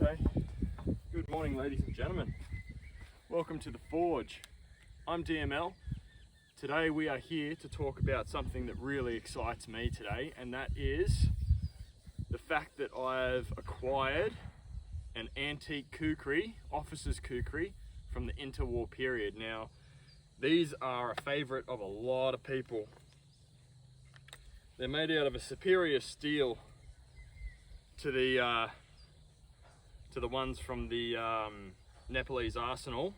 Okay, good morning ladies and gentlemen. Welcome to the Forge. I'm DML. Today we are here to talk about something that really excites me today, and that is the fact that I've acquired an antique Kukri, Officers Khukuri, from the interwar period. Now, these are a favourite of a lot of people. They're made out of a superior steel to the ones from the Nepalese arsenal,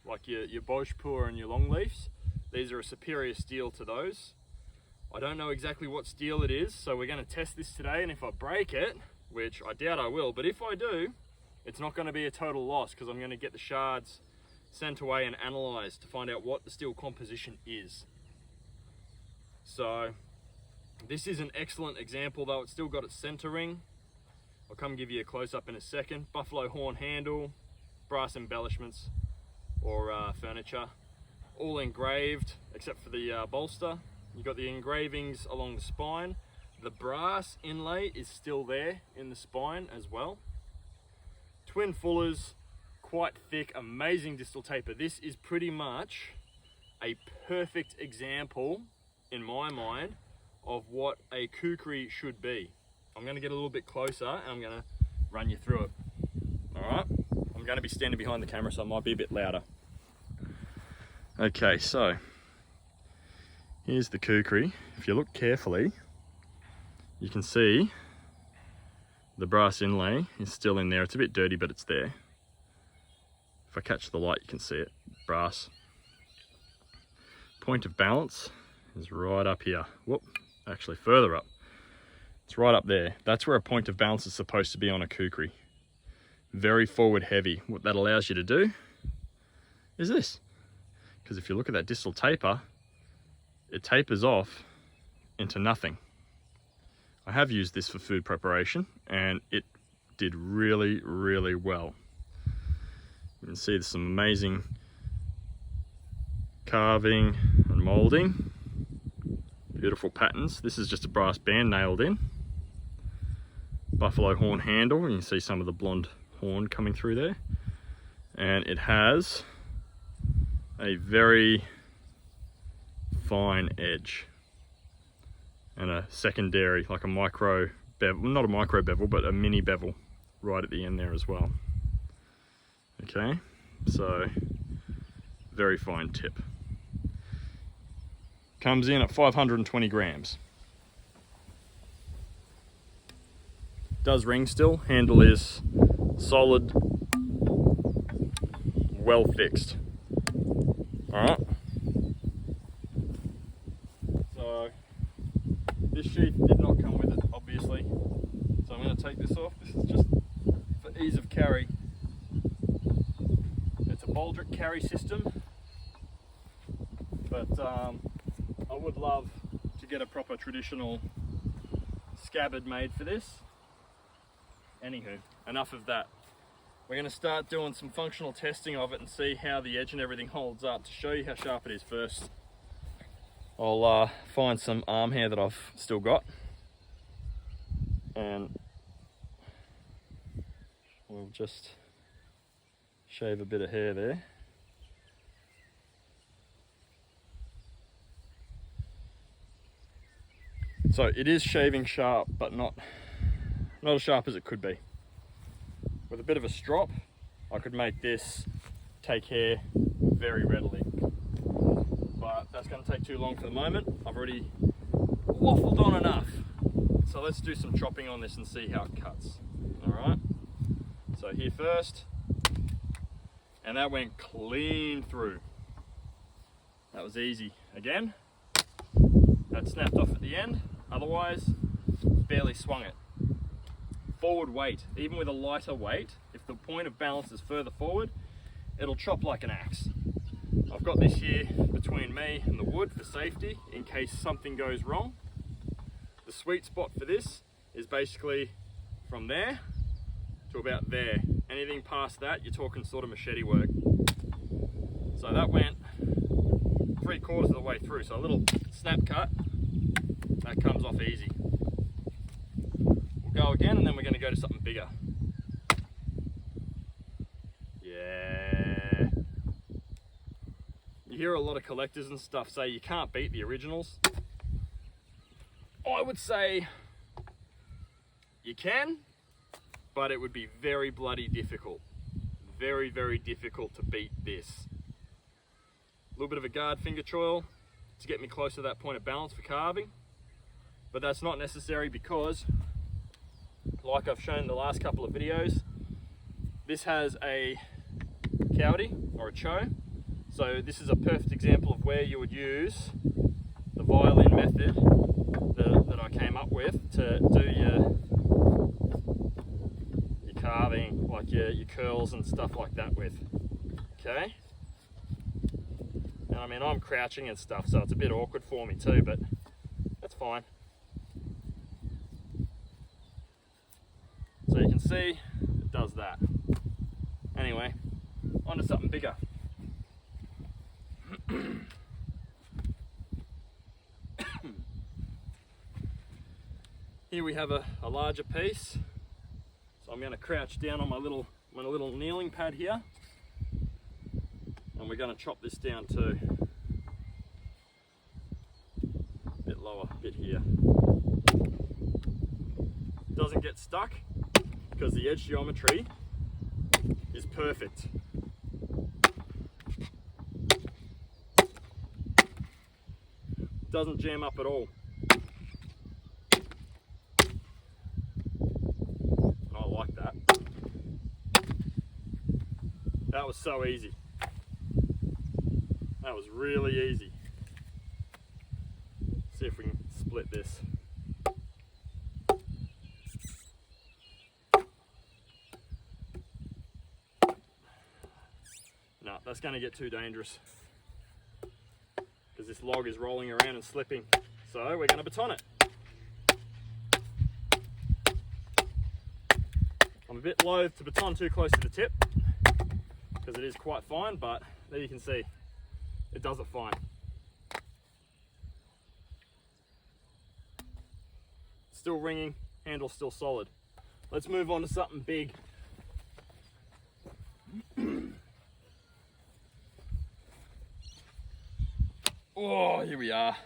like your Bhojpur and your Longleafs. These are a superior steel to those. I don't know exactly what steel it is, so we're going to test this today, and if I break it, which I doubt I will, but if I do, it's not going to be a total loss because I'm going to get the shards sent away and analysed to find out what the steel composition is. So this is an excellent example, though. It's still got its centre ring. I'll come give you a close-up in a second. Buffalo horn handle, brass embellishments or furniture, all engraved except for the bolster. You've got the engravings along the spine. The brass inlay is still there in the spine as well. Twin fullers, quite thick, amazing distal taper. This is pretty much a perfect example, in my mind, of what a Kukri should be. I'm going to get a little bit closer and I'm going to run you through it. Alright, I'm going to be standing behind the camera, so it might be a bit louder. Okay, so here's the Kukri. If you look carefully, you can see the brass inlay is still in there. It's a bit dirty, but it's there. If I catch the light, you can see it. Brass. Point of balance is right up here. Whoop, actually further up. It's right up there. That's where a point of balance is supposed to be on a Kukri. Very forward heavy. What that allows you to do is this. Because if you look at that distal taper, it tapers off into nothing. I have used this for food preparation and it did really, really well. You can see there's some amazing carving and moulding. Beautiful patterns. This is just a brass band nailed in. Buffalo horn handle. You can see some of the blonde horn coming through there. And it has a very fine edge. And a secondary, like a micro bevel, not a micro bevel, but a mini bevel right at the end there as well. Okay, so very fine tip. Comes in at 520 grams. Does ring still, handle is solid, well fixed. Alright. So this sheath did not come with it, obviously. So I'm going to take this off. This is just for ease of carry. It's a Baldric carry system, but I would love to get a proper traditional scabbard made for this. Anywho, enough of that. We're going to start doing some functional testing of it and see how the edge and everything holds up. To show you how sharp it is first, I'll find some arm hair that I've still got, and we'll just shave a bit of hair there. So it is shaving sharp, but not as sharp as it could be. With a bit of a strop, I could make this take hair very readily. But that's going to take too long for the moment. I've already waffled on enough. So let's do some chopping on this and see how it cuts. Alright, so here first, and that went clean through. That was easy. Again, that snapped off at the end, otherwise barely swung it. Forward weight, even with a lighter weight, if the point of balance is further forward, it'll chop like an axe. I've got this here between me and the wood for safety in case something goes wrong. The sweet spot for this is basically from there to about there. Anything past that, you're talking sort of machete work. So that went 3/4 of the way through, so a little snap cut, that comes off easy. Go again, and then we're going to go to something bigger. hear a lot of collectors and stuff say you can't beat the originals. I would say you can, but it would be very bloody difficult. Very, very difficult to beat this. A little bit of a guard finger choil to get me close to that point of balance for carving, but that's not necessary because, like I've shown in the last couple of videos, this has a cavity or a cho, so this is a perfect example of where you would use the violin method that I came up with to do your carving, like your curls and stuff like that with. Okay, and I mean, I'm crouching and stuff, so it's a bit awkward for me too, but that's fine. So you can see it does that. Anyway, on to something bigger. Here we have a larger piece. So I'm going to crouch down on my little kneeling pad here, and we're going to chop this down too. A bit lower, a bit here. Doesn't get stuck because the edge geometry is perfect. Doesn't jam up at all. That was so easy. That was really easy. See if we can split this. No, that's going to get too dangerous because this log is rolling around and slipping. So we're going to baton it. I'm a bit loath to baton too close to the tip, because it is quite fine, but there you can see it does it fine. Still ringing, handle still solid. Let's move on to something big. Oh, here we are.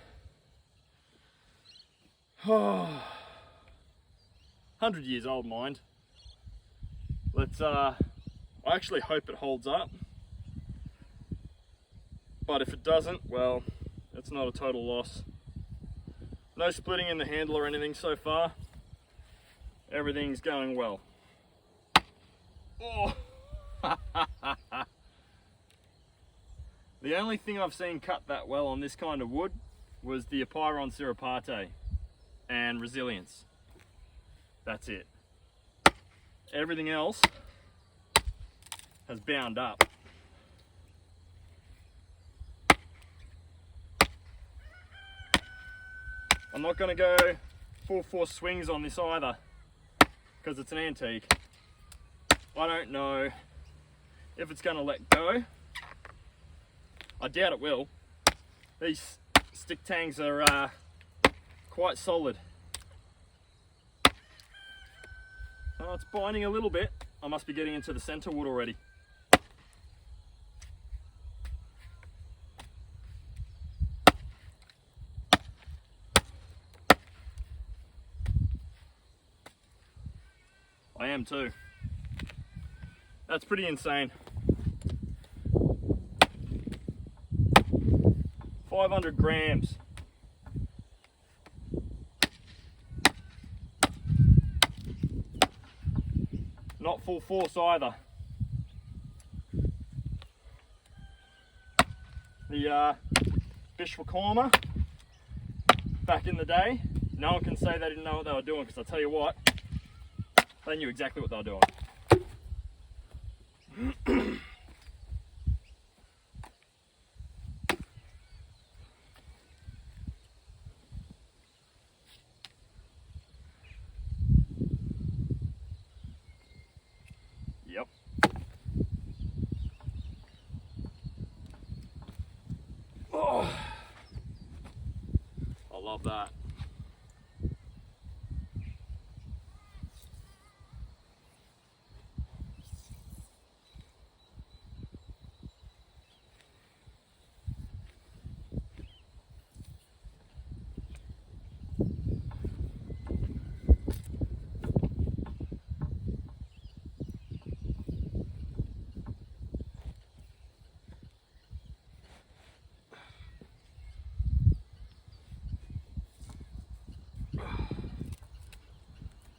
100 years old, mind. Let's I actually hope it holds up, but if it doesn't, well, it's not a total loss. No splitting in the handle or anything so far. Everything's going well. Oh. The only thing I've seen cut that well on this kind of wood was the Apeiron siripate and Resilience. That's it. Everything else has bound up. I'm not going to go full force swings on this either, because it's an antique. I don't know if it's going to let go. I doubt it will. These stick tangs are quite solid. Oh, it's binding a little bit. I must be getting into the center wood already. I am too. That's pretty insane. 500 grams. Not full force either. The Bishwakorma back in the day, no one can say they didn't know what they were doing, because I'll tell you what, they knew exactly what they were doing. Yep. Oh, I love that.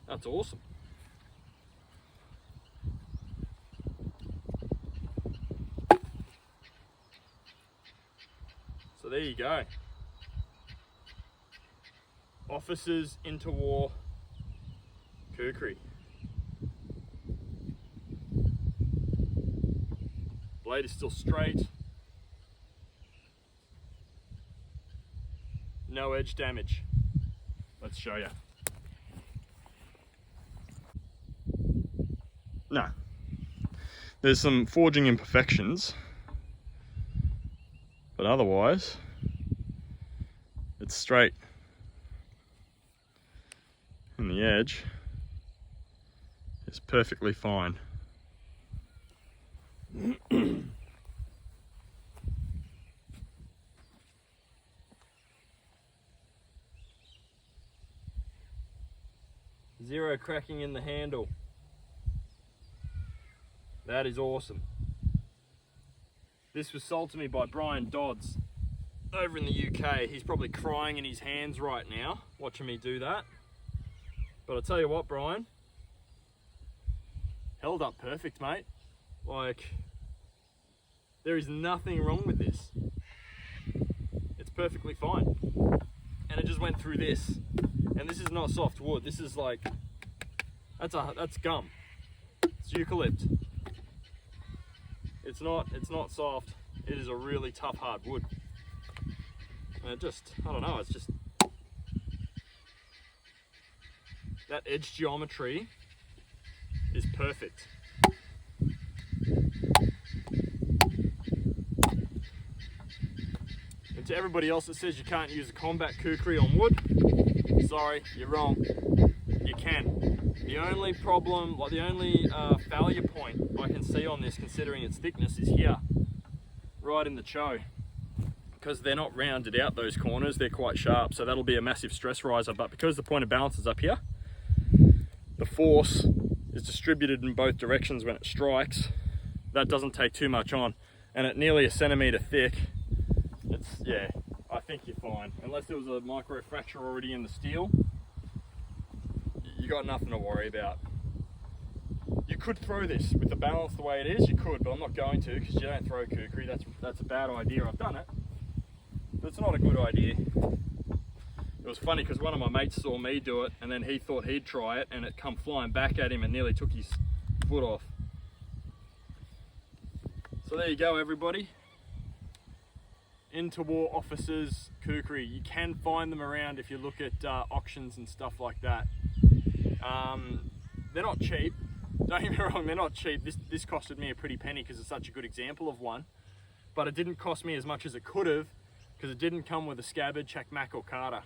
That's awesome. So there you go. Officers Interwar Khukuri. Blade is still straight. No edge damage. Let's show you. No. There's some forging imperfections, but otherwise it's straight. And the edge is perfectly fine. Zero cracking in the handle. That is awesome. This was sold to me by Brian Dodds over in the UK. He's probably crying in his hands right now watching me do that. But I'll tell you what, Brian, held up perfect, mate. Like, there is nothing wrong with this. It's perfectly fine. And it just went through this. And this is not soft wood. This is like, that's gum. It's eucalypt. It's not soft. It is a really tough, hard wood. And it just, I don't know, it's just, that edge geometry is perfect. And to everybody else that says you can't use a combat kukri on wood, sorry, you're wrong. You can. The only problem, like the only failure point I can see on this, considering its thickness, is here, right in the chow. Because they're not rounded out, those corners, they're quite sharp, so that'll be a massive stress riser. But because the point of balance is up here, the force is distributed in both directions when it strikes. That doesn't take too much on. And at nearly 1 centimetre thick, it's, yeah, I think you're fine. Unless there was a micro fracture already in the steel, you got nothing to worry about. You could throw this with the balance the way it is, you could, but I'm not going to, because you don't throw kukri. That's a bad idea. I've done it, but it's not a good idea. It was funny because one of my mates saw me do it, and then he thought he'd try it, and it come flying back at him and nearly took his foot off. So there you go, everybody. Interwar Officers Khukuri. You can find them around if you look at auctions and stuff like that. They're not cheap. Don't get me wrong, they're not cheap. This costed me a pretty penny because it's such a good example of one. But it didn't cost me as much as it could have because it didn't come with a scabbard, chakmak or carter.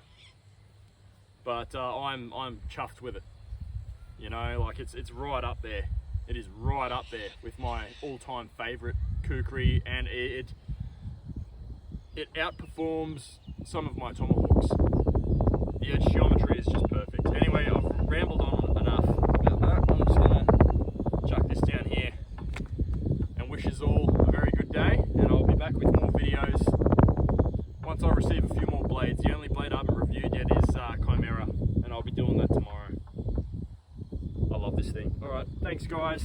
But I'm chuffed with it. You know, like it's right up there. It is right up there with my all-time favourite kukri, and it outperforms some of my tomahawks. The edge geometry is just perfect. Anyway, I've rambled on enough about that. I'm just gonna chuck this down here and wish us all a very good day, and I'll be back with more videos once I receive a few more blades. The only blade I haven't reviewed yet is Chimera, and I'll be doing that tomorrow. I love this thing. Alright, thanks guys.